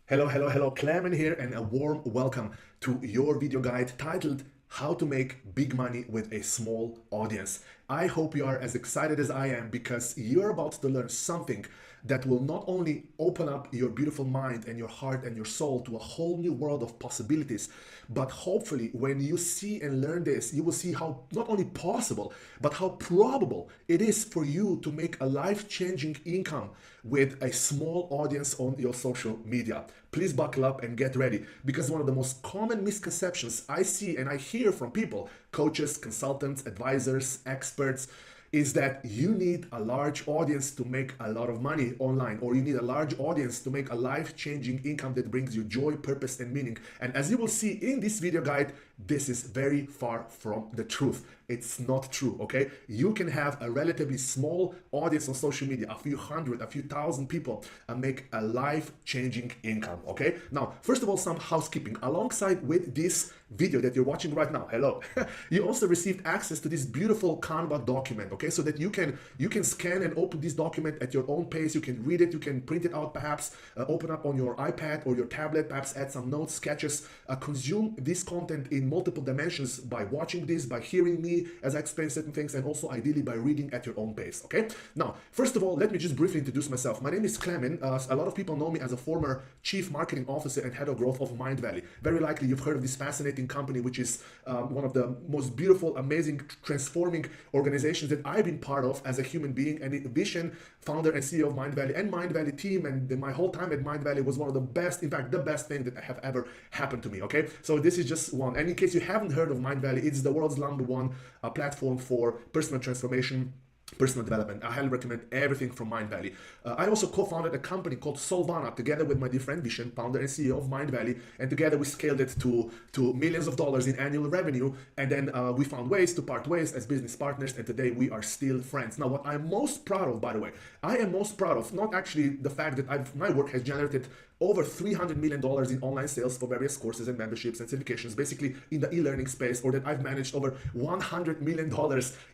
Hello, Klemen here, and a warm welcome to your video guide titled How to Make Big Money with a Small Audience. I hope you are as excited as I am because you're about to learn something that will not only open up your beautiful mind and your heart and your soul to a whole new world of possibilities, but hopefully when you see and learn this, you will see how not only possible, but how probable it is for you to make a life-changing income with a small audience on your social media. Please buckle up and get ready, because one of the most common misconceptions I see and I hear from people, coaches, consultants, advisors, experts, is that you need a large audience to make a lot of money online, or you need a large audience to make a life-changing income that brings you joy, purpose, and meaning. And as you will see in this video guide, this is very far from the truth. It's not true, okay? You can have a relatively small audience on social media, a few hundred, a few thousand people, and make a life-changing income, okay? Now, first of all, some housekeeping. Alongside with this video that you're watching right now, hello, you also received access to this beautiful Canva document, okay? So that you can scan and open this document at your own pace. You can read it, you can print it out perhaps, open up on your iPad or your tablet, perhaps add some notes, sketches, consume this content in multiple dimensions by watching this, by hearing me as I explain certain things, and also ideally by reading at your own pace, okay? Now, first of all, let me just briefly introduce myself. My name is Klemen. A lot of people know me as a former Chief Marketing Officer and Head of Growth of Mindvalley. Very likely you've heard of this fascinating company, which is one of the most beautiful, amazing, transforming organizations that I've been part of as a human being, and Vision, founder and CEO of Mindvalley, and Mindvalley team, and my whole time at Mindvalley was one of the best, in fact, the best thing that have ever happened to me, okay? So this is just one. And in case you haven't heard of Mindvalley, it's the world's #1 platform for personal transformation, personal development. I highly recommend everything from Mindvalley. I also co-founded a company called Solvana together with my dear friend Vision, founder and CEO of Mindvalley, and together we scaled it to millions of dollars in annual revenue, and then we found ways to part ways as business partners, and today we are still friends. Now, what I'm most proud of, by the way, I am most proud of not actually the fact that my work has generated over $300 million in online sales for various courses and memberships and certifications, basically in the e-learning space, or that I've managed over $100 million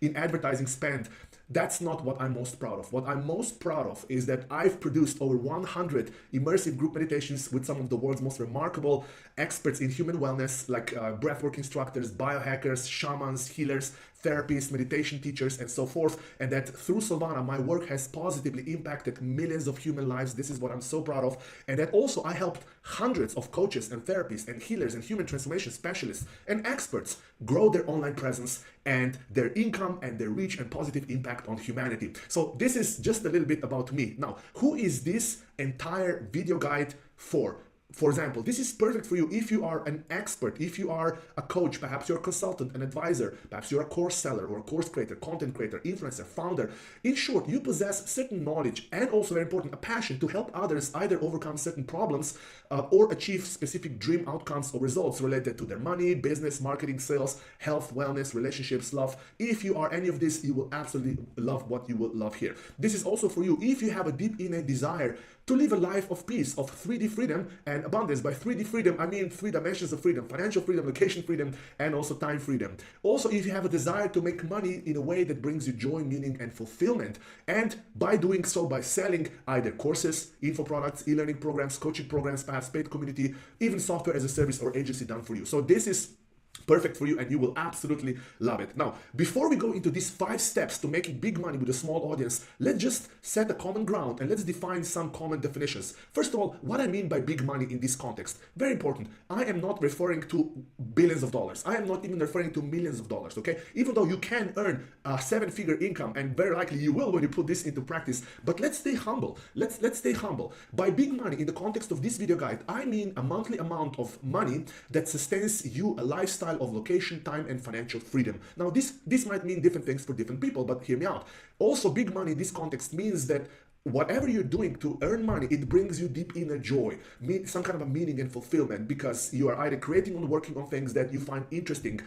in advertising spend. That's not what I'm most proud of. What I'm most proud of is that I've produced over 100 immersive group meditations with some of the world's most remarkable experts in human wellness, like breathwork instructors, biohackers, shamans, healers, therapists, meditation teachers, and so forth. And that through Solvana, my work has positively impacted millions of human lives. This is what I'm so proud of. And that also I helped hundreds of coaches and therapists and healers and human transformation specialists and experts grow their online presence and their income and their reach and positive impact on humanity. So this is just a little bit about me. Now, who is this entire video guide for? For example, this is perfect for you if you are an expert, if you are a coach, perhaps you're a consultant, an advisor, perhaps you're a course seller or a course creator, content creator, influencer, founder. In short, you possess certain knowledge and also very important, a passion to help others either overcome certain problems or achieve specific dream outcomes or results related to their money, business, marketing, sales, health, wellness, relationships, love. If you are any of this, you will absolutely love what you will love here. This is also for you if you have a deep innate desire to live a life of peace, of 3D freedom and abundance. By 3D freedom, I mean 3 dimensions of freedom: financial freedom, location freedom, and also time freedom. Also, if you have a desire to make money in a way that brings you joy, meaning, and fulfillment, and by doing so, by selling either courses, info products, e-learning programs, coaching programs, perhaps paid community, even software as a service or agency done for you. So this is perfect for you, and you will absolutely love it. Now, before we go into these 5 steps to making big money with a small audience, let's just set a common ground and let's define some common definitions. First of all, what I mean by big money in this context. Very important. I am not referring to billions of dollars. I am not even referring to millions of dollars, okay? Even though you can earn a 7-figure income, and very likely you will when you put this into practice, but let's stay humble. Let's stay humble. By big money in the context of this video guide, I mean a monthly amount of money that sustains you a lifestyle of location, time, and financial freedom. Now, this might mean different things for different people, but hear me out. Also, big money in this context means that whatever you're doing to earn money, it brings you deep inner joy, some kind of a meaning and fulfillment, because you are either creating or working on things that you find interesting.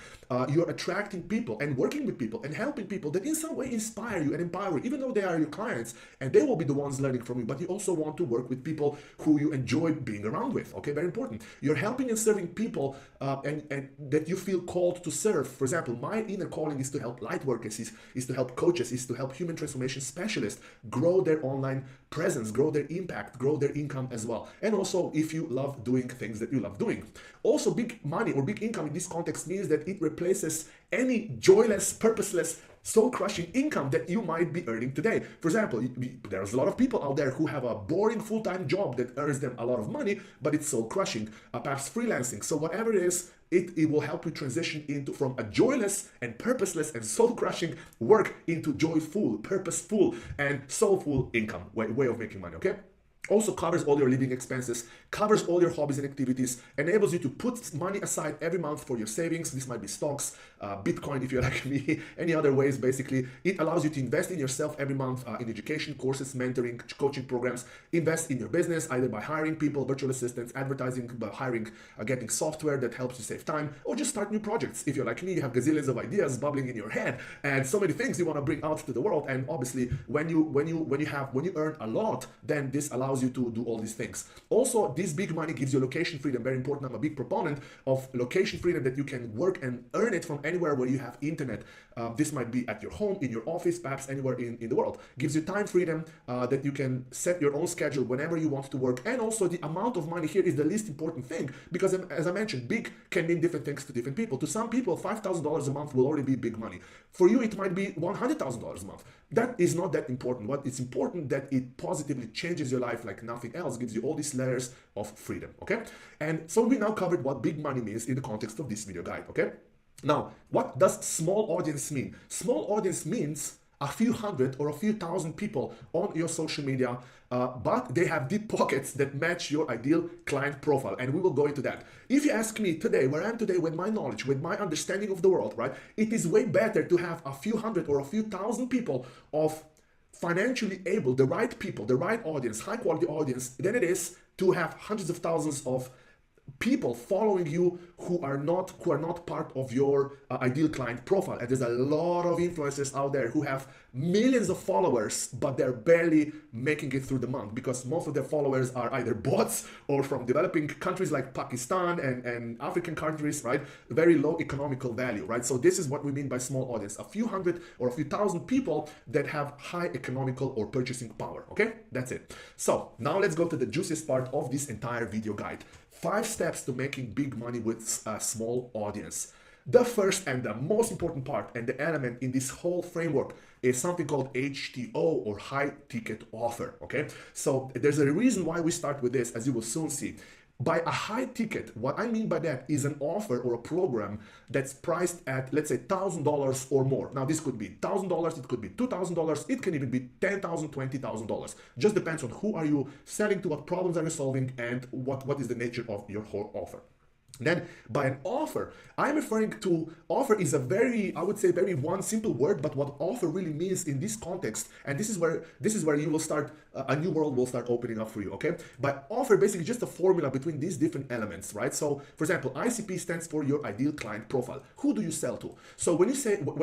You're attracting people and working with people and helping people that in some way inspire you and empower you, even though they are your clients and they will be the ones learning from you, but you also want to work with people who you enjoy being around with, okay? Very important. You're helping and serving people and that you feel called to serve. For example, my inner calling is to help light workers, is to help coaches, is to help human transformation specialists grow their online online presence, grow their impact, grow their income as well. And also if you love doing things that you love doing. Also, big money or big income in this context means that it replaces any joyless, purposeless, soul-crushing income that you might be earning today. For example, there's a lot of people out there who have a boring full-time job that earns them a lot of money, but it's soul-crushing, perhaps freelancing. So whatever it is, it will help you transition from a joyless and purposeless and soul-crushing work into joyful, purposeful, and soulful income way of making money, okay? Also covers all your living expenses, covers all your hobbies and activities, enables you to put money aside every month for your savings. This might be stocks, Bitcoin if you're like me, any other ways basically. It allows you to invest in yourself every month in education, courses, mentoring, coaching programs, invest in your business either by hiring people, virtual assistants, advertising, by hiring, getting software that helps you save time, or just start new projects. If you're like me, you have gazillions of ideas bubbling in your head and so many things you want to bring out to the world. And obviously when you earn a lot, then this allows you to do all these things. Also, this big money gives you location freedom. Very important. I'm a big proponent of location freedom, that you can work and earn it from anywhere where you have internet. This might be at your home, in your office, perhaps anywhere in the world. Gives you time freedom, that you can set your own schedule whenever you want to work. And also the amount of money here is the least important thing, because as I mentioned, big can mean different things to different people. To some people, $5,000 a month will already be big money. For you, it might be $100,000 a month. That is not that important. What is important that it positively changes your life like nothing else, gives you all these layers of freedom, okay? And so we now covered what big money means in the context of this video guide, okay? Now, what does small audience mean? Small audience means a few hundred or a few thousand people on your social media, but they have deep pockets that match your ideal client profile, and we will go into that. If you ask me today, where I am today with my knowledge, with my understanding of the world, right, it is way better to have a few hundred or a few thousand people of financially able, the right people, the right audience, high quality audience, than it is to have hundreds of thousands of people following you who are not part of your ideal client profile. And there's a lot of influencers out there who have millions of followers, but they're barely making it through the month because most of their followers are either bots or from developing countries like Pakistan and African countries, right? Very low economical value, right? So this is what we mean by small audience, a few hundred or a few thousand people that have high economical or purchasing power, okay? That's it. So now let's go to the juiciest part of this entire video guide. 5 steps to making big money with a small audience. The first and the most important part and the element in this whole framework is something called HTO, or high ticket offer, okay? So there's a reason why we start with this, as you will soon see. By a high ticket, what I mean by that is an offer or a program that's priced at, let's say, $1,000 or more. Now, this could be $1,000, it could be $2,000, it can even be $10,000, $20,000. Just depends on who are you selling to, what problems are you solving, and what is the nature of your whole offer. Then by an offer, I'm referring to, offer is a very, I would say, very one simple word, but what offer really means in this context, and this is where you will start, a new world will start opening up for you, okay? By offer, basically just a formula between these different elements, right? So for example, ICP stands for your ideal client profile. Who do you sell to? So when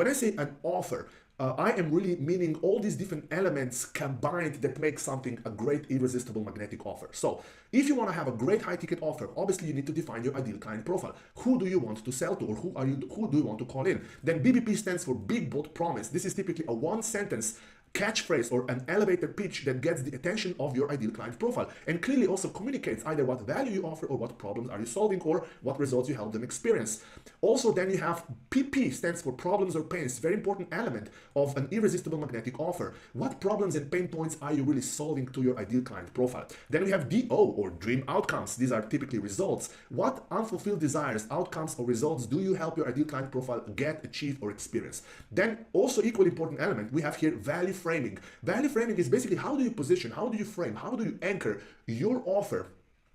I say an offer, I am really meaning all these different elements combined that make something a great irresistible magnetic offer. So if you want to have a great high ticket offer, obviously you need to define your ideal client profile. Who do you want to sell to, or who do you want to call in? Then BBP stands for big bold promise. This is typically a one sentence catchphrase or an elevator pitch that gets the attention of your ideal client profile and clearly also communicates either what value you offer or what problems are you solving or what results you help them experience. Also, then you have PP, stands for problems or pains, very important element of an irresistible magnetic offer. What problems and pain points are you really solving to your ideal client profile? Then we have DO, or dream outcomes. These are typically results. What unfulfilled desires, outcomes, or results do you help your ideal client profile get, achieve, or experience? Then also equally important element, we have here value framing. Value framing is basically how do you position, how do you frame, how do you anchor your offer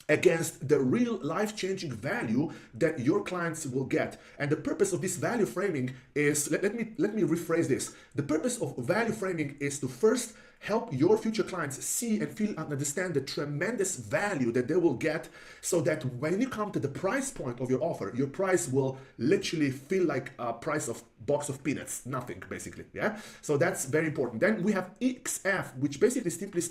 against the real life-changing value that your clients will get. And the purpose of this value framing is, let me rephrase this. The purpose of value framing is to first help your future clients see and feel and understand the tremendous value that they will get, so that when you come to the price point of your offer, your price will literally feel like a price of box of peanuts, nothing basically, yeah? So that's very important. Then we have XF, which basically simply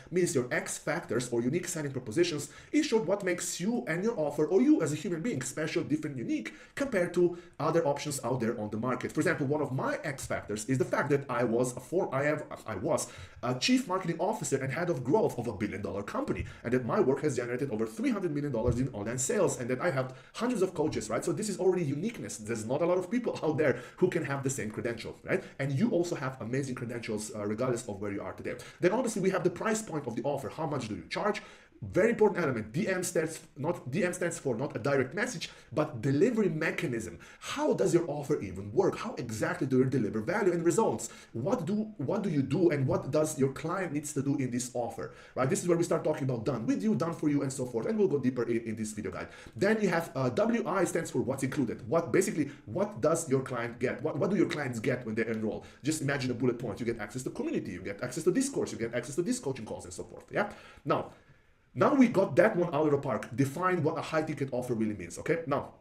means your X factors or unique selling propositions. In short, what makes you and your offer, or you as a human being, special, different, unique compared to other options out there on the market. For example, one of my X factors is the fact that I was a chief marketing officer and head of growth of $1 billion company, and that my work has generated over $300 million in online sales, and that I have hundreds of coaches, right? So this is already uniqueness. There's not a lot of people out there who can have the same credentials, right? And you also have amazing credentials regardless of where you are today. Then obviously we have the price point of the offer. How much do you charge? Very important element. DM stands for not a direct message, but delivery mechanism. How does your offer even work? How exactly do you deliver value and results? What do you do, and what does your client needs to do in this offer? Right? This is where we start talking about done with you, done for you, and so forth. And we'll go deeper in this video guide. Then you have WI stands for what's included. What does your client get? What do your clients get when they enroll? Just imagine a bullet point. You get access to community, you get access to this course, you get access to this coaching calls, and so forth. Yeah. Now we got that one out of the park. Define what a high ticket offer really means, okay? Now,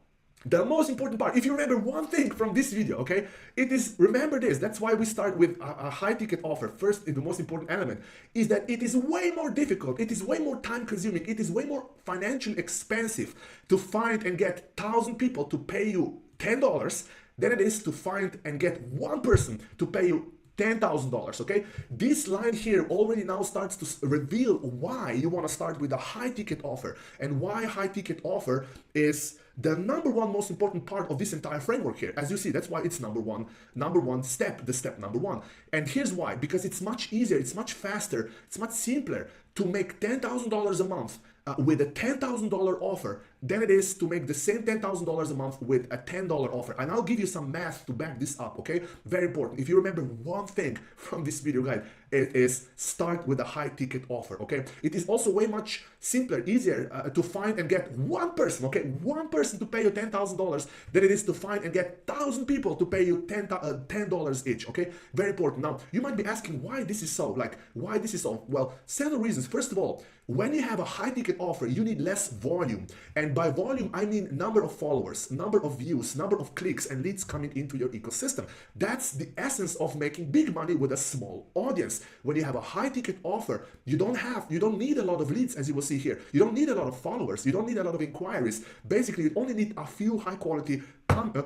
the most important part, if you remember one thing from this video, okay, it is, remember this, that's why we start with a high ticket offer. First, the most important element is that it is way more difficult, it is way more time consuming, it is way more financially expensive to find and get 1,000 people to pay you $10 than it is to find and get one person to pay you $10,000, okay? This line here already now starts to reveal why you want to start with a high ticket offer, and why high ticket offer is the number one most important part of this entire framework here. As you see, that's why it's number one step, the step number one. And here's why: because it's much easier, it's much faster, it's much simpler to make $10,000 a month with a $10,000 offer than it is to make the same $10,000 a month with a $10 offer. And I'll give you some math to back this up, okay? Very important. If you remember one thing from this video guide, it is start with a high ticket offer, okay? It is also way much simpler, easier to find and get one person, okay? One person to pay you $10,000 than it is to find and get 1,000 people to pay you $10 each, okay? Very important. Now, you might be asking why this is so, why this is so? Well, several reasons. First of all, when you have a high ticket offer, you need less volume. And by volume, I mean number of followers, number of views, number of clicks and leads coming into your ecosystem. That's the essence of making big money with a small audience. When you have a high ticket offer, you don't need a lot of leads, as you will see here. You don't need a lot of followers. You don't need a lot of inquiries. Basically, you only need a few high quality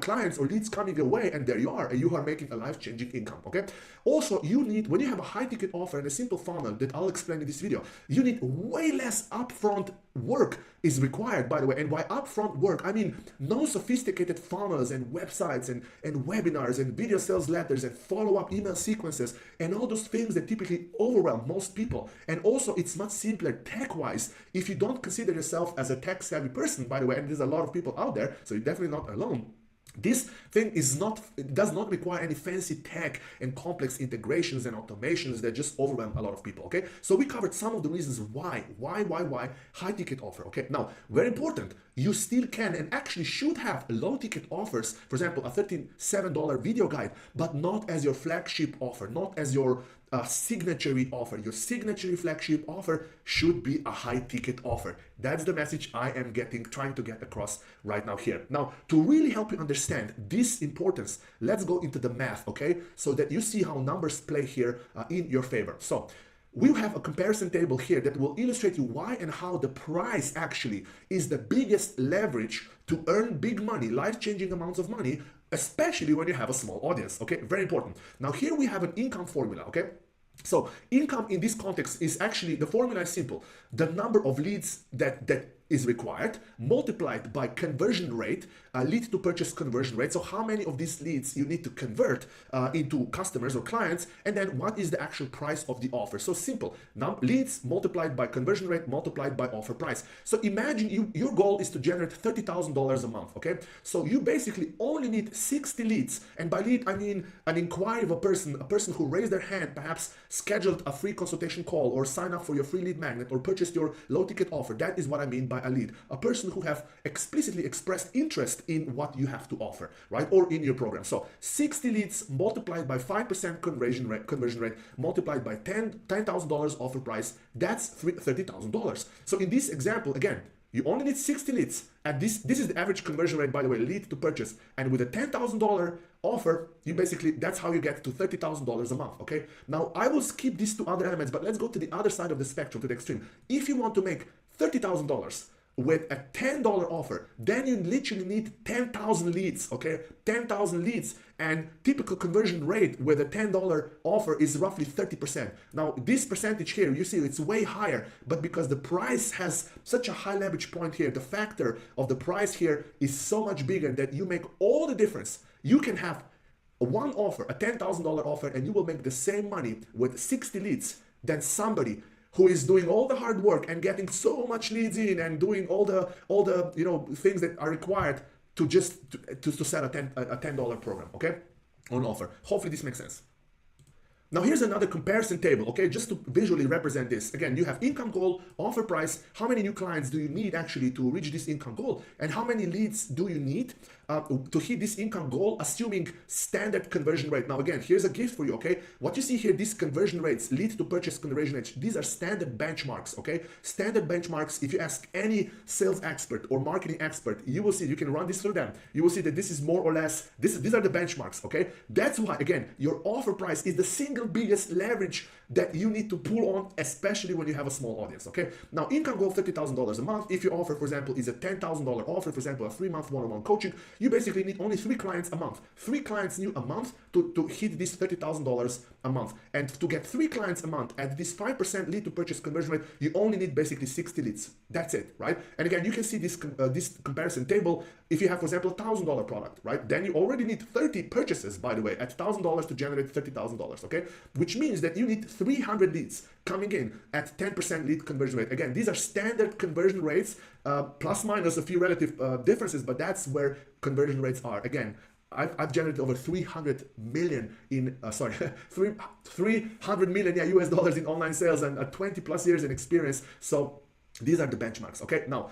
clients or leads coming your way, and there you are, and you are making a life-changing income, okay? Also, you need, when you have a high ticket offer and a simple funnel that I'll explain in this video, you need way less upfront work is required, by the way. And by upfront work, I mean no sophisticated funnels and websites and webinars and video sales letters and follow-up email sequences and all those things that typically overwhelm most people. And also, it's much simpler tech-wise if you don't consider yourself as a tech-savvy person, by the way, and there's a lot of people out there, so you're definitely not alone. This thing does not require any fancy tech and complex integrations and automations that just overwhelm a lot of people, okay? So we covered some of the reasons why high ticket offer, okay? Now, very important, you still can and actually should have low ticket offers, for example, a $37 video guide, but not as your flagship offer, not as your signature offer. Your signature flagship offer should be a high ticket offer. That's the message I am trying to get across right now here. Now, to really help you understand this importance, let's go into the math, okay? So that you see how numbers play here in your favor. So we have a comparison table here that will illustrate you why and how the price actually is the biggest leverage to earn big money, life-changing amounts of money, especially when you have a small audience, okay? Very important. Now here we have an income formula, okay? So income in this context is actually, the formula is simple. The number of leads that is required multiplied by conversion rate, lead to purchase conversion rate. So how many of these leads you need to convert into customers or clients, and then what is the actual price of the offer. So simple, leads multiplied by conversion rate multiplied by offer price. So imagine your goal is to generate $30,000 a month, okay? So you basically only need 60 leads, and by lead I mean an inquiry of a person who raised their hand, perhaps scheduled a free consultation call or sign up for your free lead magnet or purchased your low ticket offer. That is what I mean by a lead, a person who have explicitly expressed interest in what you have to offer, right? Or in your program. So 60 leads multiplied by 5% conversion rate multiplied by $10,000 offer price, that's $30,000. So in this example, again, you only need 60 leads, and this is the average conversion rate, by the way, lead to purchase. And with a $10,000 offer, you basically, that's how you get to $30,000 a month, okay? Now, I will skip these two other elements, but let's go to the other side of the spectrum, to the extreme. If you want to make $30,000 with a $10 offer, then you literally need 10,000 leads, okay? 10,000 leads, and typical conversion rate with a $10 offer is roughly 30%. Now, this percentage here, you see it's way higher, but because the price has such a high leverage point here, the factor of the price here is so much bigger that you make all the difference. You can have one offer, a $10,000 offer, and you will make the same money with 60 leads than somebody who is doing all the hard work and getting so much leads in and doing all the things that are required to just to sell a $10 program, okay, on offer. Hopefully this makes sense. Now here's another comparison table, okay, just to visually represent this. Again, you have income goal, offer price, how many new clients do you need actually to reach this income goal, and how many leads do you need to hit this income goal, assuming standard conversion rate. Now again, here's a gift for you, okay? What you see here, these conversion rates, lead to purchase conversion rates, these are standard benchmarks, okay? Standard benchmarks, if you ask any sales expert or marketing expert, you will see, you can run this through them, you will see that this is more or less, these are the benchmarks, okay? That's why, again, your offer price is the single biggest leverage that you need to pull on, especially when you have a small audience, okay? Now, income goal $30,000 a month. If your offer, for example, is a $10,000 offer, for example, a 3-month one-on-one coaching, you basically need only 3 clients a month. 3 clients new a month to hit this $30,000 a month. And to get 3 clients a month at this 5% lead to purchase conversion rate, you only need basically 60 leads. That's it, right? And again, you can see this comparison table. If you have, for example, a $1,000 product, right? Then you already need 30 purchases, by the way, at $1,000 to generate $30,000, okay? Which means that you need 300 leads coming in at 10% lead conversion rate. Again, these are standard conversion rates, plus minus a few relative differences, but that's where conversion rates are. Again, I've generated over 300 million in, 300 million US dollars in online sales and 20 plus years in experience. So these are the benchmarks, okay? Now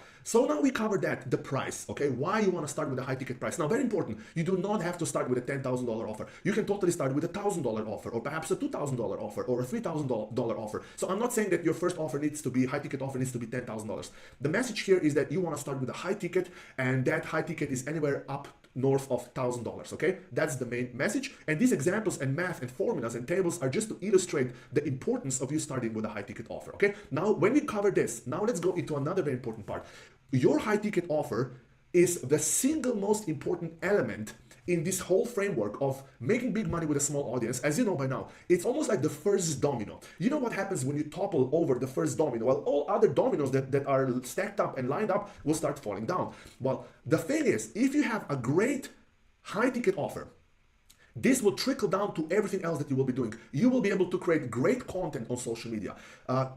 we covered that, the price, okay? Why you want to start with a high ticket price. Now, very important, you do not have to start with a $10,000 offer. You can totally start with a $1,000 offer, or perhaps a $2,000 offer, or a $3,000 offer. So I'm not saying that your first offer needs to be, high ticket offer needs to be $10,000. The message here is that you want to start with a high ticket, and that high ticket is anywhere up north of $1,000, okay? That's the main message. And these examples and math and formulas and tables are just to illustrate the importance of you starting with a high ticket offer, okay? Now, when we cover this, now let's go into another very important part. Your high ticket offer is the single most important element in this whole framework of making big money with a small audience. As you know by now, it's almost like the first domino. You know what happens when you topple over the first domino? Well, all other dominoes that are stacked up and lined up will start falling down. Well, the thing is, if you have a great high ticket offer, this will trickle down to everything else that you will be doing. You will be able to create great content on social media,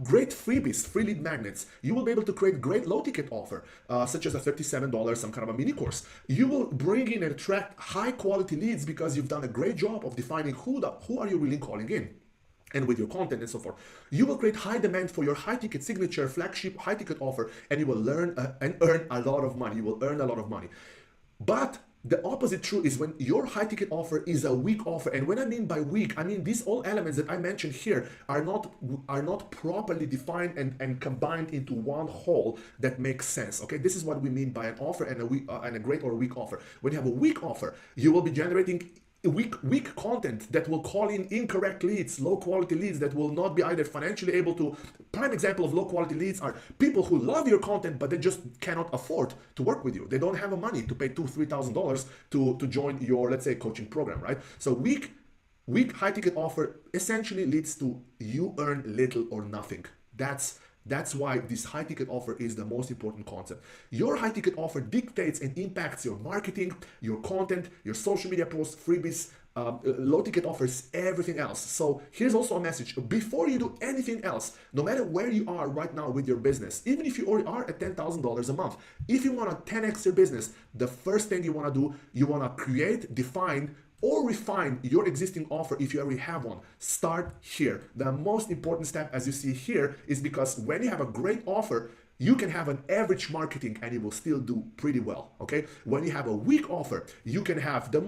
great freebies, free lead magnets. You will be able to create great low ticket offer, such as a $37, some kind of a mini course. You will bring in and attract high quality leads because you've done a great job of defining who are you really calling in. And with your content and so forth, you will create high demand for your high ticket signature flagship high ticket offer, and you will learn and earn a lot of money. You will earn a lot of money. But the opposite true is when your high ticket offer is a weak offer. And when I mean by weak, I mean these all elements that I mentioned here are not properly defined and combined into one whole that makes sense. Okay, this is what we mean by an offer and a great or a weak offer. When you have a weak offer, you will be generating weak content that will call in incorrect leads, low quality leads that will not be either financially able to. Prime example of low quality leads are people who love your content but they just cannot afford to work with you. They don't have the money to pay $2,000-$3,000 to join your, let's say, coaching program, right? So weak high ticket offer essentially leads to you earn little or nothing. That's why this high ticket offer is the most important concept. Your high ticket offer dictates and impacts your marketing, your content, your social media posts, freebies, low ticket offers, everything else. So here's also a message. Before you do anything else, no matter where you are right now with your business, even if you already are at $10,000 a month, if you want to 10x your business, the first thing you want to do, you want to create, define, or refine your existing offer if you already have one. Start here. The most important step, as you see here, is because when you have a great offer, you can have an average marketing and you will still do pretty well, okay? When you have a weak offer, you can have the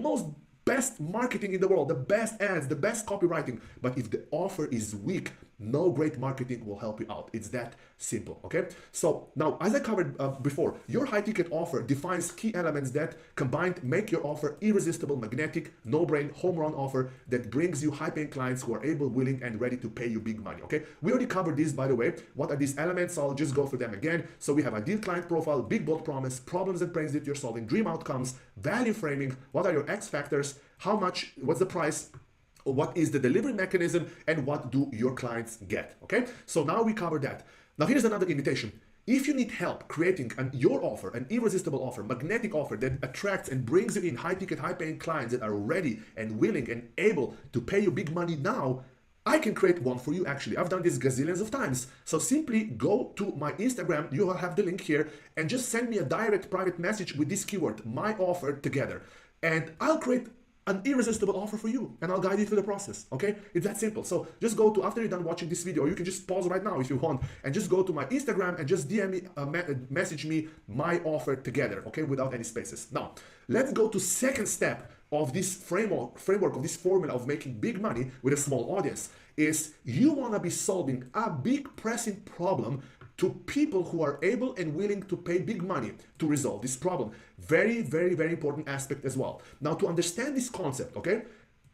best marketing in the world, the best ads, the best copywriting, but if the offer is weak, No great marketing will help you out. It's that simple, okay? So now, as I covered before, your high ticket offer defines key elements that combined make your offer irresistible, magnetic, no-brain, home run offer that brings you high-paying clients who are able, willing, and ready to pay you big money, okay? We already covered this, by the way. What are these elements? I'll just go through them again. So we have ideal client profile, big bold promise, problems and pains that you're solving, dream outcomes, value framing, what are your X factors, how much, what's the price, what is the delivery mechanism, and what do your clients get, okay? So now we covered that. Now here's another invitation. If you need help creating your offer, an irresistible offer, magnetic offer that attracts and brings you in high ticket, high paying clients that are ready and willing and able to pay you big money now, I can create one for you actually. I've done this gazillions of times. So simply go to my Instagram, you will have the link here, and just send me a direct private message with this keyword, my offer together. And I'll create an irresistible offer for you and I'll guide you through the process, okay? It's that simple. So just go to, after you're done watching this video, or you can just pause right now if you want and just go to my Instagram and just DM me, message me my offer together, okay? Without any spaces. Now, let's go to second step of this framework of this formula of making big money with a small audience is you want to be solving a big pressing problem to people who are able and willing to pay big money to resolve this problem. Very, very, very important aspect as well. Now, to understand this concept, okay,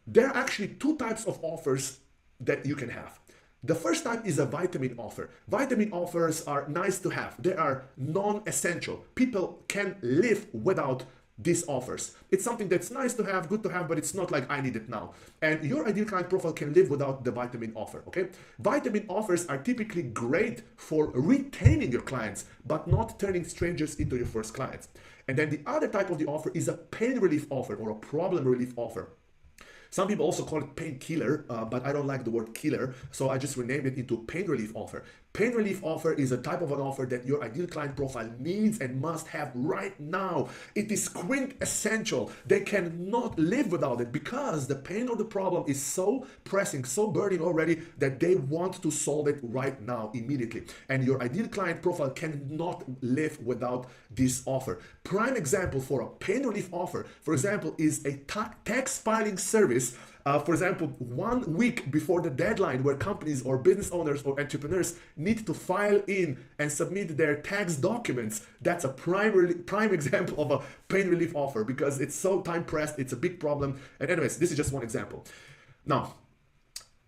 there are actually two types of offers that you can have. The first type is a vitamin offer. Vitamin offers are nice to have. They are non-essential. People can live without these offers. It's something that's nice to have, good to have, but it's not like I need it now. And your ideal client profile can live without the vitamin offer, okay? Vitamin offers are typically great for retaining your clients, but not turning strangers into your first clients. And then the other type of the offer is a pain relief offer or a problem relief offer. Some people also call it painkiller, but I don't like the word killer, so I just renamed it into pain relief offer. Pain relief offer is a type of an offer that your ideal client profile needs and must have right now. It is quintessential. They cannot live without it because the pain or the problem is so pressing, so burning already that they want to solve it right now, immediately. And your ideal client profile cannot live without this offer. Prime example for a pain relief offer, for example, is a tax filing service. For example, 1 week before the deadline where companies or business owners or entrepreneurs need to file in and submit their tax documents. That's a prime example of a pain relief offer because it's so time pressed, it's a big problem. And anyways, this is just one example. Now,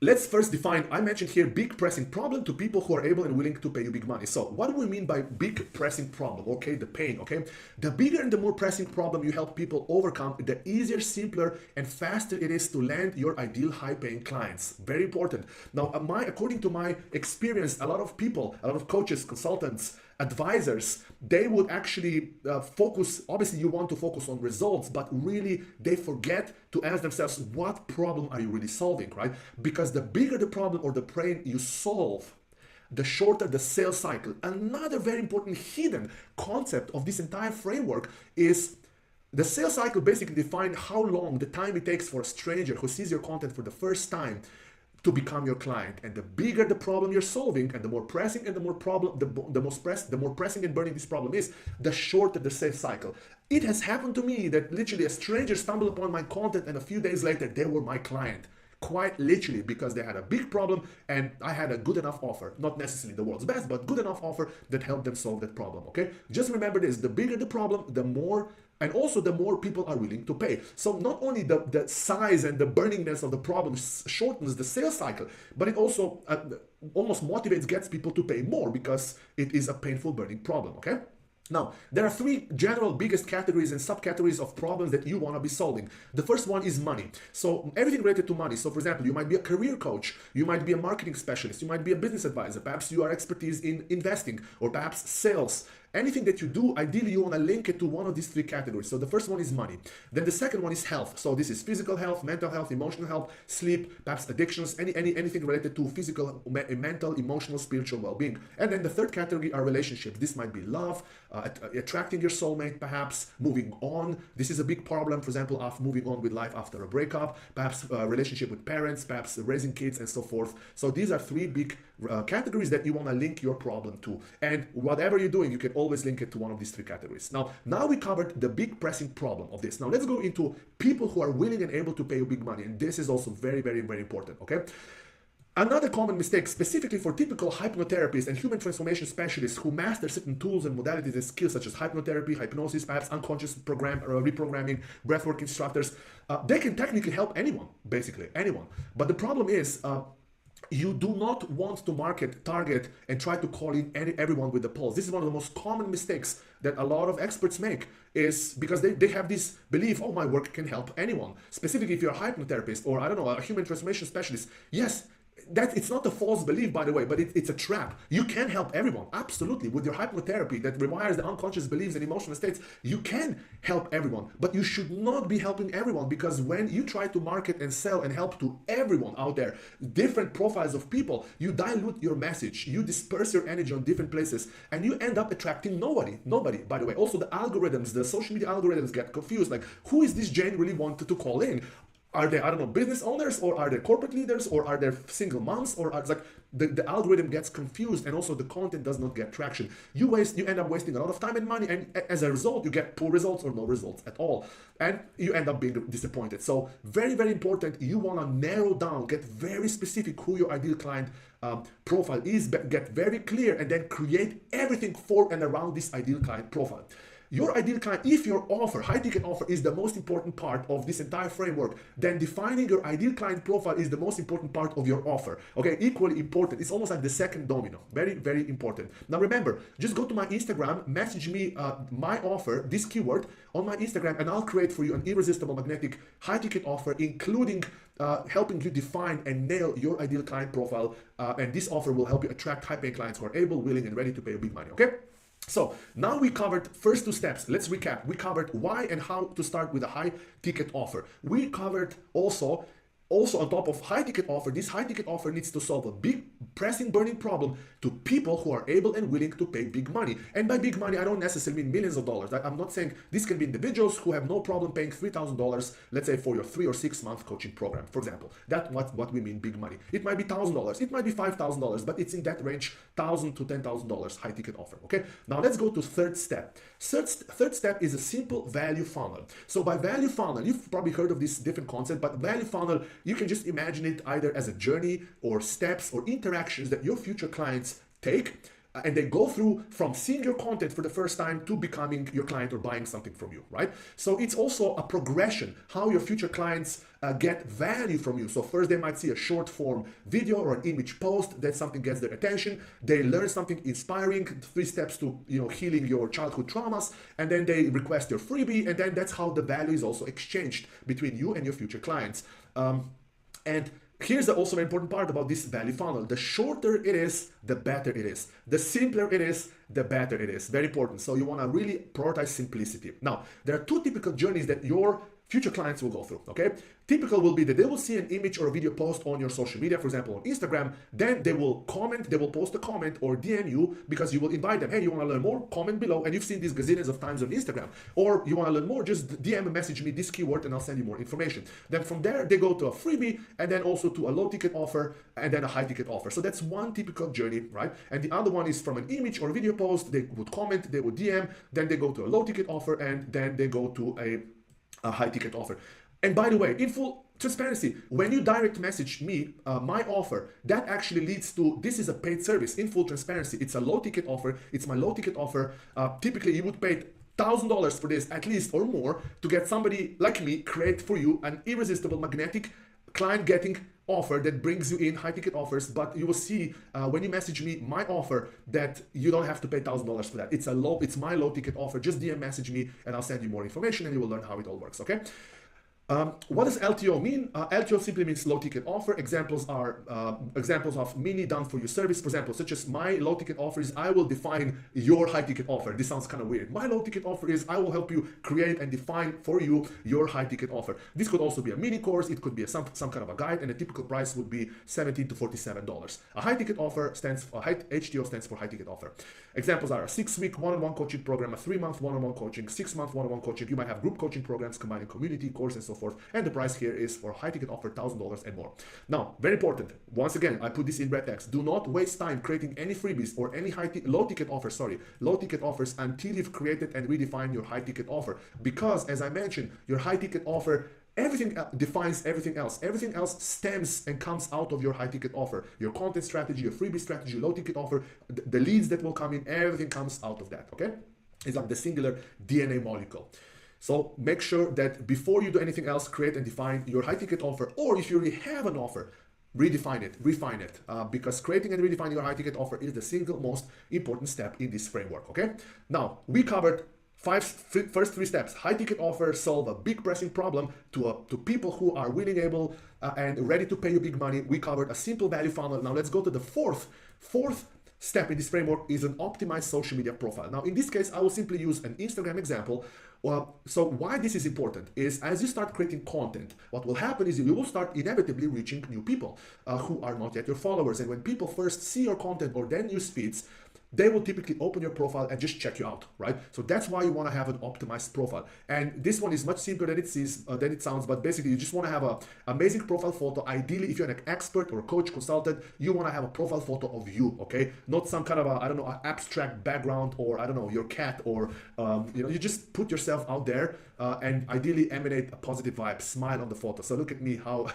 let's first define, I mentioned here, big pressing problem to people who are able and willing to pay you big money. So what do we mean by big pressing problem? Okay, the pain, okay? The bigger and the more pressing problem you help people overcome, the easier, simpler, and faster it is to land your ideal high-paying clients. Very important. Now, according to my experience, a lot of people, a lot of coaches, consultants, advisors, they would actually focus, obviously you want to focus on results, but really they forget to ask themselves, what problem are you really solving, right? Because the bigger the problem or the pain you solve, the shorter the sales cycle. Another very important hidden concept of this entire framework is the sales cycle basically defines how long the time it takes for a stranger who sees your content for the first time to become your client. And the bigger the problem you're solving, and the more pressing and the more pressing and burning this problem is, the shorter the sales cycle. It has happened to me that literally a stranger stumbled upon my content and a few days later they were my client. Quite literally, because they had a big problem and I had a good enough offer, not necessarily the world's best, but good enough offer that helped them solve that problem, okay? Just remember this, the bigger the problem, the more, and also the more people are willing to pay. So not only the size and the burningness of the problem shortens the sales cycle, but it also almost motivates, gets people to pay more because it is a painful, burning problem, okay? Now, there are three general biggest categories and subcategories of problems that you want to be solving. The first one is money. So everything related to money. So for example, you might be a career coach, you might be a marketing specialist, you might be a business advisor, perhaps you are expertise in investing or perhaps sales. Anything that you do, ideally you want to link it to one of these three categories. So the first one is money. Then the second one is health. So this is physical health, mental health, emotional health, sleep, perhaps addictions, anything related to physical, mental, emotional, spiritual well-being. And then the third category are relationships. This might be love, attracting your soulmate, perhaps moving on. This is a big problem, for example, of moving on with life after a breakup, perhaps a relationship with parents, perhaps raising kids and so forth. So these are three big categories that you want to link your problem to. And whatever you're doing, you can always link it to one of these three categories. Now we covered the big pressing problem of this. Now let's go into people who are willing and able to pay you big money. And this is also very, very, very important, okay? Another common mistake, specifically for typical hypnotherapists and human transformation specialists who master certain tools and modalities and skills such as hypnotherapy, hypnosis, perhaps unconscious reprogramming, breathwork instructors, they can technically help anyone, basically anyone. But the problem is, you do not want to market, target, and try to call in everyone with the pulse. This is one of the most common mistakes that a lot of experts make, is because they have this belief, oh, my work can help anyone. Specifically, if you're a hypnotherapist or, I don't know, a human transformation specialist. Yes, it's not a false belief, by the way, but it's a trap. You can help everyone, absolutely. With your hypnotherapy that rewires the unconscious beliefs and emotional states, you can help everyone, but you should not be helping everyone, because when you try to market and sell and help to everyone out there, different profiles of people, you dilute your message, you disperse your energy on different places, and you end up attracting nobody, by the way. Also, the algorithms, the social media algorithms get confused, like, who is this Jane really wanted to call in? Are they, I don't know, business owners, or are they corporate leaders, or are they single moms, or it's like the algorithm gets confused, and also the content does not get traction. You end up wasting a lot of time and money, and as a result, you get poor results or no results at all, and you end up being disappointed. So very, very important. You want to narrow down, get very specific who your ideal client profile is, get very clear, and then create everything for and around this ideal client profile. Your ideal client, if your offer, high ticket offer, is the most important part of this entire framework, then defining your ideal client profile is the most important part of your offer. Okay, equally important. It's almost like the second domino. Very, very important. Now remember, just go to my Instagram, message me my offer, this keyword on my Instagram, and I'll create for you an irresistible magnetic high ticket offer, including helping you define and nail your ideal client profile. And this offer will help you attract high paying clients who are able, willing, and ready to pay you big money. Okay? So now we covered first two steps. Let's recap. We covered why and how to start with a high ticket offer. We covered also on top of high ticket offer, this high ticket offer needs to solve a big pressing burning problem to people who are able and willing to pay big money. And by big money, I don't necessarily mean millions of dollars. I'm not saying this can be individuals who have no problem paying $3,000, let's say for your 3 or 6 month coaching program, for example. That's what we mean big money. It might be $1,000, it might be $5,000, but it's in that range, $1,000 to $10,000 high ticket offer. Okay. Now let's go to third step. Third step is a simple value funnel. So by value funnel, you've probably heard of this different concept, but value funnel, you can just imagine it either as a journey or steps or interactions that your future clients take, and they go through from seeing your content for the first time to becoming your client or buying something from you, right? So it's also a progression, how your future clients get value from you. So first they might see a short form video or an image post, that something gets their attention, they learn something inspiring, 3 steps to healing your childhood traumas, and then they request your freebie, and then that's how the value is also exchanged between you and your future clients. And here's the also very important part about this value funnel. The shorter it is, the better it is. The simpler it is, the better it is. Very important. So you want to really prioritize simplicity. Now, there are 2 typical journeys that your future clients will go through, okay? Typical will be that they will see an image or a video post on your social media, for example, on Instagram, then they will comment, they will post a comment or DM you because you will invite them, hey, you want to learn more? Comment below, and you've seen this gazillions of times on Instagram. Or you want to learn more, just DM and message me this keyword and I'll send you more information. Then from there, they go to a freebie, and then also to a low ticket offer, and then a high ticket offer. So that's one typical journey, right? And the other one is from an image or a video post, they would comment, they would DM, then they go to a low ticket offer, and then they go to a high ticket offer. And by the way, in full transparency, when you direct message me my offer, that actually leads to, this is a paid service. In full transparency, it's a low ticket offer, it's my low ticket offer. Typically you would pay $1,000 for this at least or more to get somebody like me create for you an irresistible magnetic client getting offer that brings you in high ticket offers. But you will see when you message me my offer that you don't have to pay $1,000 for that. It's my low ticket offer. Just DM message me and I'll send you more information, and you will learn how it all works. Okay. What does LTO mean? LTO simply means low ticket offer. Examples are examples of mini done for you service. For example, such as my low ticket offer is I will define your high ticket offer. This sounds kind of weird. My low ticket offer is I will help you create and define for you your high ticket offer. This could also be a mini course. It could be some kind of a guide, and a typical price would be $17 to $47. A high ticket offer HTO stands for high ticket offer. Examples are a 6-week one-on-one coaching program, a 3-month one-on-one coaching, 6-month one-on-one coaching. You might have group coaching programs combining community, course, and so forth. And the price here is for high ticket offer $1,000 and more. Now, very important. Once again, I put this in red text. Do not waste time creating any freebies or any low ticket offers until you've created and redefined your high ticket offer. Because as I mentioned, your high ticket offer Everything defines everything else. Everything else stems and comes out of your high ticket offer. Your content strategy, your freebie strategy, low ticket offer, the leads that will come in, everything comes out of that, okay? It's like the singular DNA molecule. So make sure that before you do anything else, create and define your high ticket offer, or if you already have an offer, redefine it, refine it, because creating and redefining your high ticket offer is the single most important step in this framework, okay? Now, we covered first three steps. High ticket offer, solve a big pressing problem to people who are willing, able, and ready to pay you big money. We covered a simple value funnel. Now let's go to the fourth step in this framework is an optimized social media profile. Now in this case, I will simply use an Instagram example. So why this is important is as you start creating content, what will happen is you will start inevitably reaching new people who are not yet your followers. And when people first see your content or their news feeds, they will typically open your profile and just check you out, right? So that's why you want to have an optimized profile. And this one is much simpler than it sounds, but basically you just want to have an amazing profile photo. Ideally, if you're an expert or a coach, consultant, you want to have a profile photo of you, okay? Not some kind of a, I don't know, an abstract background or I don't know, your cat or, you just put yourself out there and ideally emanate a positive vibe, smile on the photo. So look at me, how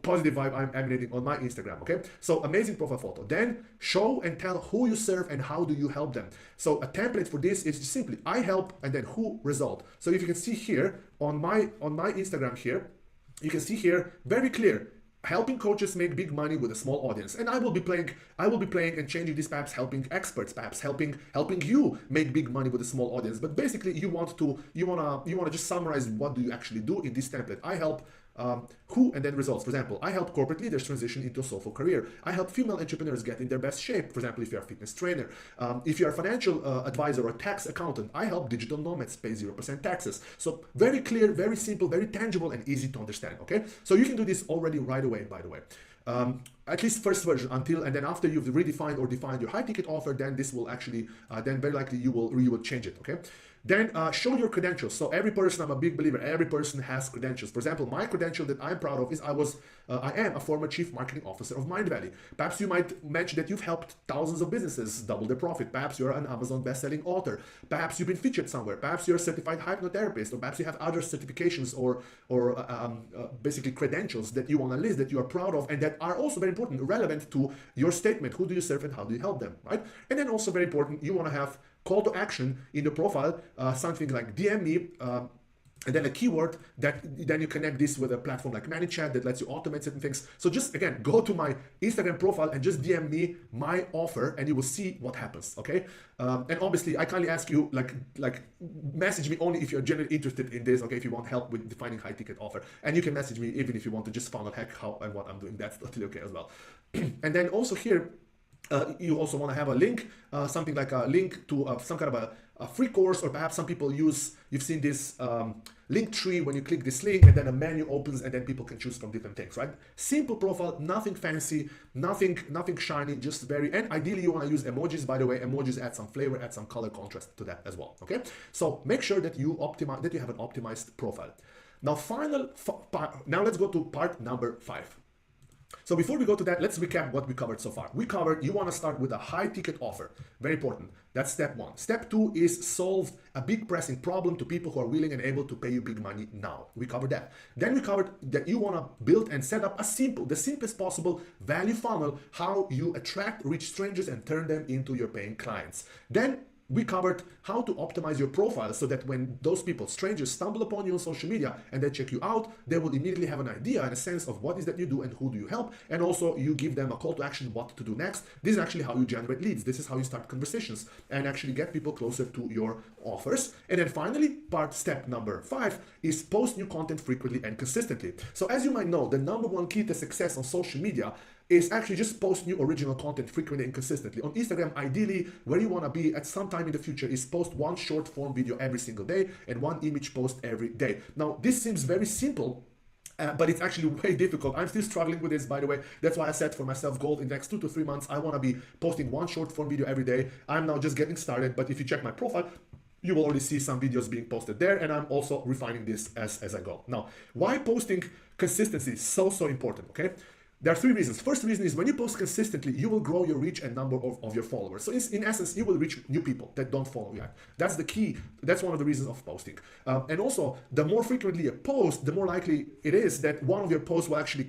positive vibe I'm emanating on my Instagram, okay? So amazing profile photo. Then show and tell who you serve and how do you help them. So a template for this is simply I help and then who result. So if you can see here on my Instagram here, you can see here very clear, helping coaches make big money with a small audience. And I will be playing and changing this, perhaps helping experts, perhaps helping you make big money with a small audience. But basically you want to just summarize what do you actually do in this template. I help who and then results. For example, I help corporate leaders transition into a soulful career. I help female entrepreneurs get in their best shape. For example, if you're a fitness trainer, if you're a financial advisor or tax accountant, I help digital nomads pay 0% taxes. So very clear, very simple, very tangible and easy to understand, okay? So you can do this already right away, by the way. At least first version and then after you've redefined or defined your high ticket offer, then this will actually, then very likely you will change it, okay? Then show your credentials. So every person, I'm a big believer, every person has credentials. For example, my credential that I'm proud of is I am a former chief marketing officer of Mindvalley. Perhaps you might mention that you've helped thousands of businesses double their profit. Perhaps you're an Amazon best-selling author. Perhaps you've been featured somewhere. Perhaps you're a certified hypnotherapist, or perhaps you have other certifications or basically credentials that you want to list that you are proud of and that are also very important, relevant to your statement. Who do you serve and how do you help them, right? And then also very important, you want to have call to action in the profile, something like DM me, and then a keyword that then you connect this with a platform like ManyChat that lets you automate certain things. So just again, go to my Instagram profile and just DM me my offer and you will see what happens, okay? And obviously I kindly ask you like message me only if you're genuinely interested in this, okay? If you want help with defining high ticket offer. And you can message me even if you want to just funnel hack how and what I'm doing, that's totally okay as well. And then also here, you also want to have a link, something like a link to some kind of a free course, or perhaps some people use, you've seen this link tree when you click this link and then a menu opens and then people can choose from different things, right? Simple profile, nothing fancy, nothing shiny, just very, and ideally you want to use emojis, by the way. Emojis add some flavor, add some color contrast to that as well, okay? So make sure that you have an optimized profile. Now now let's go to part number 5. So before we go to that, let's recap what we covered so far. We covered you want to start with a high ticket offer. Very important. That's step 1. Step 2 is solve a big pressing problem to people who are willing and able to pay you big money now. We covered that. Then we covered that you want to build and set up the simplest possible value funnel, how you attract, reach strangers and turn them into your paying clients. Then we covered how to optimize your profile so that when those people, strangers, stumble upon you on social media and they check you out, they will immediately have an idea and a sense of what is that you do and who do you help. And also you give them a call to action, what to do next. This is actually how you generate leads. This is how you start conversations and actually get people closer to your offers. And then finally, step number 5 is post new content frequently and consistently. So as you might know, the number 1 key to success on social media is actually just post new original content frequently and consistently. On Instagram, ideally, where you want to be at some time in the future is post 1 short form video every single day and 1 image post every day. Now, this seems very simple, but it's actually way difficult. I'm still struggling with this, by the way. That's why I set for myself goal in the next 2 to 3 months. I want to be posting 1 short form video every day. I'm now just getting started, but if you check my profile, you will already see some videos being posted there, and I'm also refining this as I go. Now, why posting consistency is so important, okay? There are three reasons. First reason is when you post consistently, you will grow your reach and number of your followers. So in essence, you will reach new people that don't follow you yet. That's the key. That's one of the reasons of posting. And also, the more frequently you post, the more likely it is that one of your posts will actually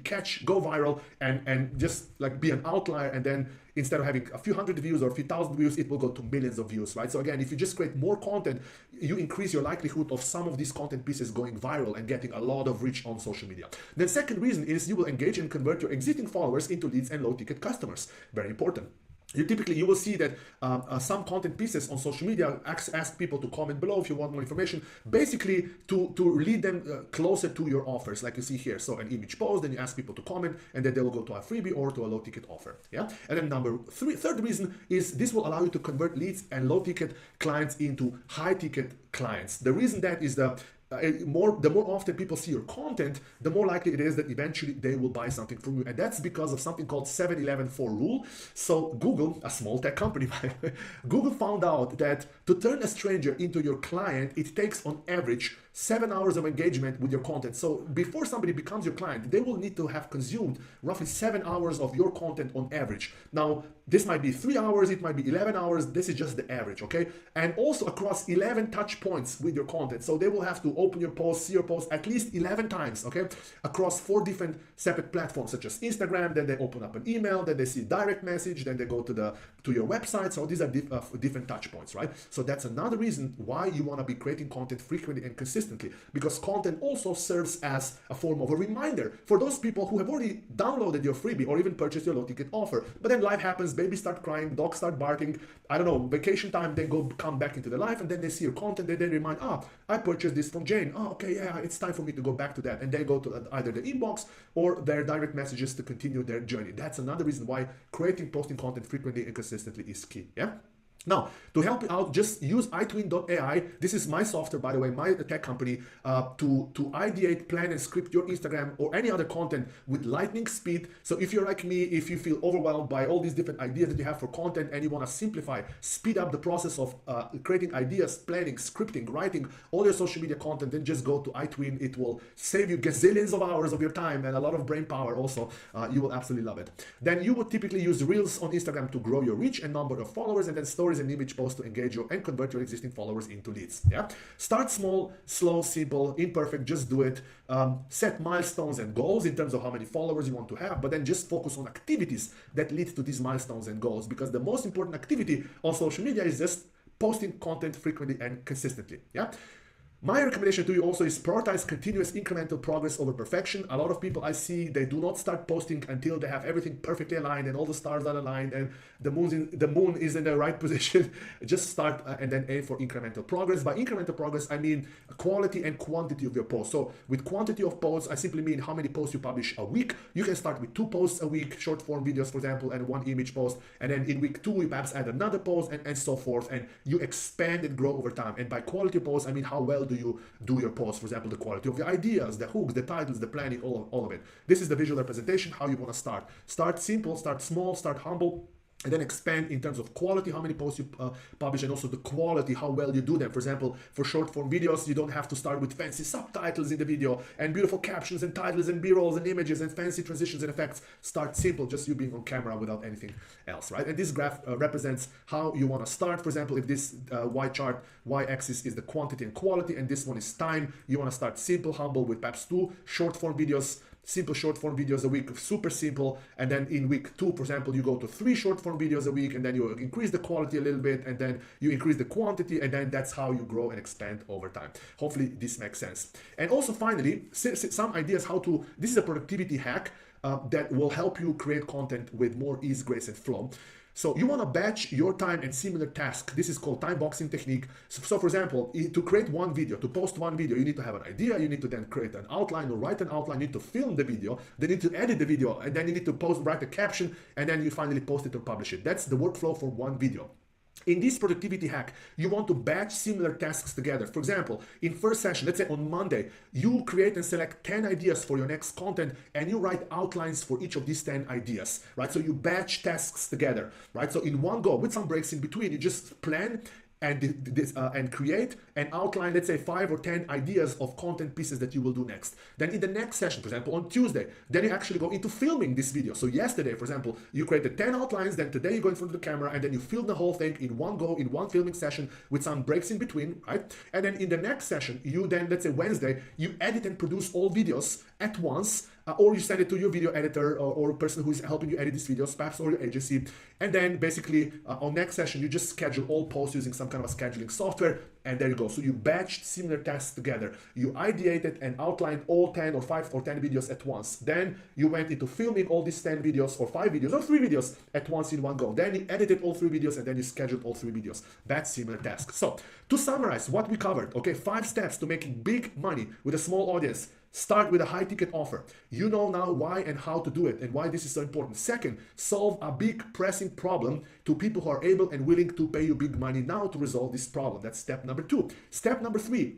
go viral and just like be an outlier, and then instead of having a few hundred views or a few thousand views, it will go to millions of views, right? So again, if you just create more content, you increase your likelihood of some of these content pieces going viral and getting a lot of reach on social media. The second reason is you will engage and convert your existing followers into leads and low-ticket customers. Very important. You will see that some content pieces on social media ask people to comment below if you want more information, basically to lead them closer to your offers, like you see here. So an image post, then you ask people to comment, and then they will go to a freebie or to a low ticket offer. Yeah. And then third reason is this will allow you to convert leads and low ticket clients into high ticket clients. The reason that is the more often people see your content, the more likely it is that eventually they will buy something from you. And that's because of something called 7-11-4 rule. So Google, a small tech company, by the way, Google found out that to turn a stranger into your client, it takes on average 7 hours of engagement with your content. So before somebody becomes your client, they will need to have consumed roughly 7 hours of your content on average. Now, this might be 3 hours, it might be 11 hours. This is just the average, okay? And also across 11 touch points with your content. So they will have to open your post, see your post at least 11 times, okay? Across 4 different separate platforms such as Instagram, then they open up an email, then they see direct message, then they go to your website. So these are different touch points, right? So that's another reason why you want to be creating content frequently and consistently, because content also serves as a form of a reminder for those people who have already downloaded your freebie or even purchased your low ticket offer. But then life happens, babies start crying, dogs start barking, I don't know, vacation time, they come back into their life, and then they see your content, they then remind, I purchased this from Jane. Oh, okay, yeah, it's time for me to go back to that. And they go to either the inbox or their direct messages to continue their journey. That's another reason why posting content frequently and consistently is key. Yeah. Now, to help you out, just use iTwin.ai. This is my software, by the way, my tech company, to ideate, plan, and script your Instagram or any other content with lightning speed. So if you're like me, if you feel overwhelmed by all these different ideas that you have for content and you want to simplify, speed up the process of creating ideas, planning, scripting, writing all your social media content, then just go to iTwin. It will save you gazillions of hours of your time and a lot of brain power also. You will absolutely love it. Then you would typically use Reels on Instagram to grow your reach and number of followers, and then Stories and image posts to engage and convert your existing followers into leads. Yeah, start small, slow, simple, imperfect. Just do it. Set milestones and goals in terms of how many followers you want to have, but then just focus on activities that lead to these milestones and goals, because the most important activity on social media is just posting content frequently and consistently. Yeah. My recommendation to you also is prioritize continuous incremental progress over perfection. A lot of people I see, they do not start posting until they have everything perfectly aligned and all the stars are aligned and the moon is in the right position. Just start and then aim for incremental progress. By incremental progress, I mean quality and quantity of your posts. So with quantity of posts, I simply mean how many posts you publish a week. You can start with 2 posts a week, short form videos, for example, and 1 image post. And then in week 2, you perhaps add another post and so forth. And you expand and grow over time. And by quality of posts, I mean how well do you do your post, for example, the quality of your ideas, the hooks, the titles, the planning, all of it. This is the visual representation, how you want to start. Start simple, start small, start humble, and then expand in terms of quality, how many posts you publish, and also the quality, how well you do them. For example, for short form videos, you don't have to start with fancy subtitles in the video and beautiful captions and titles and b-rolls and images and fancy transitions and effects. Start simple, just you being on camera without anything else, right? And this graph represents how you want to start. For example, if this y-axis is the quantity and quality, and this one is time, you want to start simple, humble, with perhaps 2 short form videos, simple short form videos a week, super simple, and then in week 2, for example, you go to 3 short form videos a week, and then you increase the quality a little bit, and then you increase the quantity, and then that's how you grow and expand over time. Hopefully this makes sense. And also finally, some ideas this is a productivity hack that will help you create content with more ease, grace, and flow. So you want to batch your time and similar tasks. This is called time boxing technique. So for example, to create one video, to post one video, you need to have an idea. You need to then create an outline or write an outline. You need to film the video. Then you need to edit the video. And then you need to write a caption. And then you finally post it or publish it. That's the workflow for one video. In this productivity hack, you want to batch similar tasks together. For example, in first session, let's say on Monday, you create and select 10 ideas for your next content, and you write outlines for each of these 10 ideas, right? So you batch tasks together, right? So in one go, with some breaks in between, you just plan and create and outline, let's say 5 or 10 ideas of content pieces that you will do next. Then in the next session, for example, on Tuesday, then you actually go into filming this video. So yesterday, for example, you created 10 outlines, then today you go in front of the camera and then you film the whole thing in one go, in one filming session with some breaks in between, right? And then in the next session, you then, let's say Wednesday, you edit and produce all videos at once, or you send it to your video editor or person who is helping you edit these videos, perhaps, or your agency. And then basically on next session, you just schedule all posts using some kind of a scheduling software, and there you go. So you batched similar tasks together. You ideated and outlined all 10 or 5 or 10 videos at once. Then you went into filming all these 10 videos or 5 videos or 3 videos at once in one go. Then you edited all 3 videos and then you scheduled all 3 videos. That's similar tasks. So to summarize what we covered, okay, 5 steps to making big money with a small audience. Start with a high ticket offer. You know now why and how to do it and why this is so important. Second, solve a big pressing problem to people who are able and willing to pay you big money now to resolve this problem. That's step number 2. Step number 3,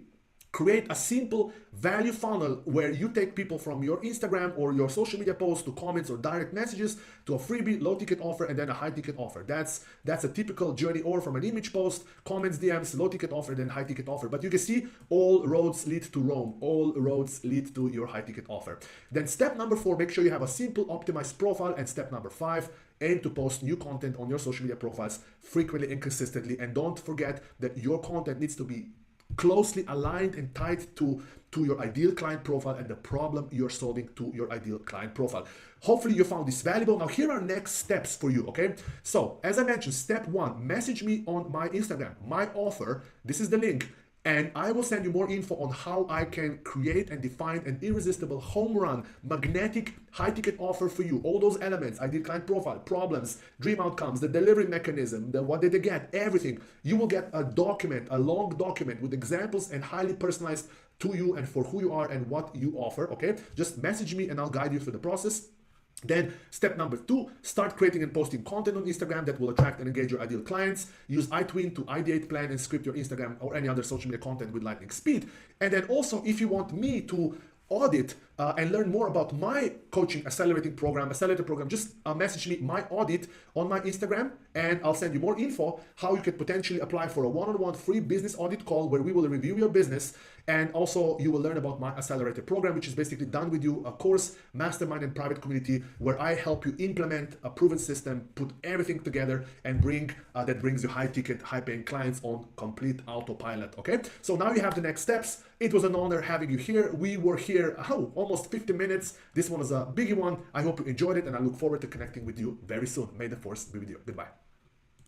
create a simple value funnel where you take people from your Instagram or your social media posts to comments or direct messages to a freebie, low ticket offer, and then a high ticket offer. That's a typical journey, or from an image post, comments, DMs, low ticket offer, then high ticket offer. But you can see all roads lead to Rome. All roads lead to your high ticket offer. Then step number 4, make sure you have a simple optimized profile. And step number 5, aim to post new content on your social media profiles frequently and consistently. And don't forget that your content needs to be closely aligned and tied to your ideal client profile and the problem you're solving to your ideal client profile. Hopefully you found this valuable. Now here are next steps for you, okay? So as I mentioned, step 1, message me on my Instagram, my offer. This is the link. And I will send you more info on how I can create and define an irresistible home run, magnetic, high ticket offer for you. All those elements, ideal client profile, problems, dream outcomes, the delivery mechanism, what did they get, everything. You will get a document, a long document with examples and highly personalized to you and for who you are and what you offer, okay? Just message me and I'll guide you through the process. Then step number 2, start creating and posting content on Instagram that will attract and engage your ideal clients. Use iTwin to ideate, plan, and script your Instagram or any other social media content with lightning speed. And then also, if you want me to audit and learn more about my coaching accelerator program, just message me my audit on my Instagram and I'll send you more info how you could potentially apply for a one-on-one free business audit call where we will review your business. And also you will learn about my accelerator program, which is basically done with you, a course, mastermind, and private community where I help you implement a proven system, put everything together, and that brings you high ticket, high paying clients on complete autopilot. Okay, so now you have the next steps. It was an honor having you here. We were here almost 50 minutes. This one was a biggie one. I hope you enjoyed it and I look forward to connecting with you very soon. May the force be with you. Goodbye.